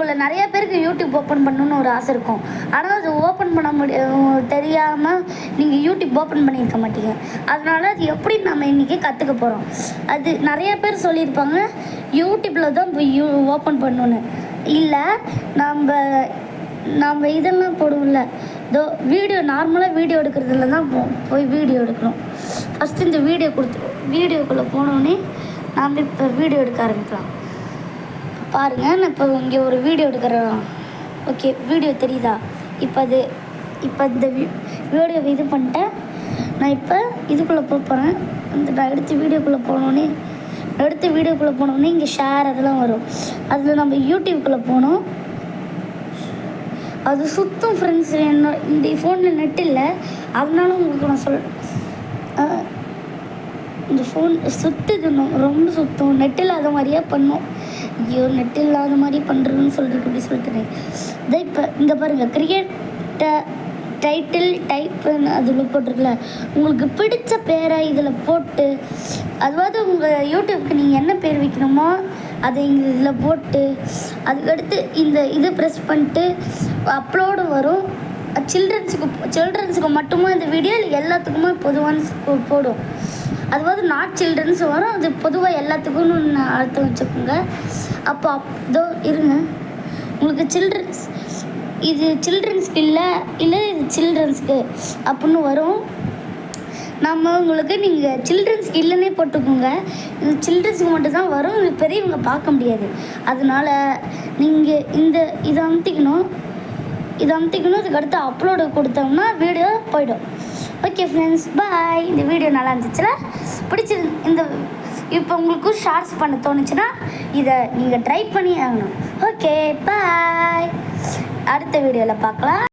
உங்களை நிறைய பேருக்கு யூடியூப் ஓப்பன் பண்ணணுன்னு ஒரு ஆசை இருக்கும். ஆனால் அது ஓப்பன் பண்ண தெரியாமல் நீங்கள் யூடியூப் ஓப்பன் பண்ணியிருக்க மாட்டீங்க. அதனால் அது எப்படி நம்ம இன்றைக்கி கற்றுக்க போகிறோம். அது நிறைய பேர் சொல்லியிருப்பாங்க யூடியூப்பில் தான் போய் ஓப்பன் பண்ணணுன்னு. இல்லை, நம்ம இதெல்லாம் போடுவோம்ல, இதோ வீடியோ நார்மலாக வீடியோ எடுக்கிறதுல தான் போய் வீடியோ எடுக்கணும். ஃபஸ்ட்டு இந்த வீடியோக்குள்ளே போனோடனே நாம் இப்போ வீடியோ எடுக்க ஆரம்பிக்கலாம். பாருங்கள், நான் இப்போ இங்கே ஒரு வீடியோ எடுக்கிறேன். ஓகே, வீடியோ தெரியுதா? இப்போ இந்த வீடியோ இது பண்ணிட்டேன். நான் இப்போ இதுக்குள்ளே போகிறேன். நான் எடுத்து வீடியோக்குள்ளே போனோடனே இங்கே ஷேர் அதெல்லாம் வரும். அதில் நம்ம யூடியூப்குள்ளே போகணும். அது சுற்றும் ஃப்ரெண்ட்ஸ். இந்த ஃபோனில் நெட் இல்லை, அதனால உங்களுக்கு நான் இந்த ஃபோன் சுற்றுக்கணும், ரொம்ப சுற்றும். நெட் இல்லாத மாதிரியே பண்ணும். ஐயோ, நெட் இல்லாத மாதிரி பண்ணுறதுன்னு இப்படி சொல்லிட்டுனேன். இதை இப்போ இங்கே பாருங்கள், டைட்டில் டைப்புன்னு அதில் போட்டிருக்குல்ல, உங்களுக்கு பிடிச்ச பேரை இதில் போட்டு, அதாவது உங்கள் யூடியூப்க்கு நீங்கள் என்ன பேர் வைக்கணுமோ அதை இங்கே இதில் போட்டு, அதுக்கடுத்து இது ப்ரெஸ் பண்ணிட்டு அப்லோடு வரும். சில்ட்ரன்ஸுக்கு மட்டுமா இந்த வீடியோ இல்லை எல்லாத்துக்குமே பொதுவான போடும். அதாவது நாட் சில்ட்ரன்ஸ் வரும். அது பொதுவாக எல்லாத்துக்கும்னு அர்த்தம் வச்சுக்கோங்க. அப்போ இதோ இருங்க, உங்களுக்கு இது சில்ட்ரன்ஸ்க்கு இல்லை இது சில்ட்ரன்ஸ்க்கு அப்படின்னு வரும். நீங்கள் சில்ட்ரன்ஸ்க்கு இல்லைன்னே போட்டுக்கோங்க. இது சில்ட்ரன்ஸுக்கு மட்டும்தான் வரும். இது பெரியவங்க பார்க்க முடியாது. அதனால் நீங்கள் இதை அமுத்திக்கணும். அதுக்கடுத்து அப்லோடு கொடுத்தோம்னா வீடியோ போய்டும். ஓகே ஃப்ரெண்ட்ஸ், பாய். இந்த வீடியோ நல்லா இருந்துச்சுன்னா இப்போ உங்களுக்கு ஷார்ட்ஸ் பண்ண தோணுச்சுன்னா இதை நீங்கள் ட்ரை பண்ணி ஆகணும். ஓகே, பாய். அடுத்த வீடியோவில் பார்க்கலாம்.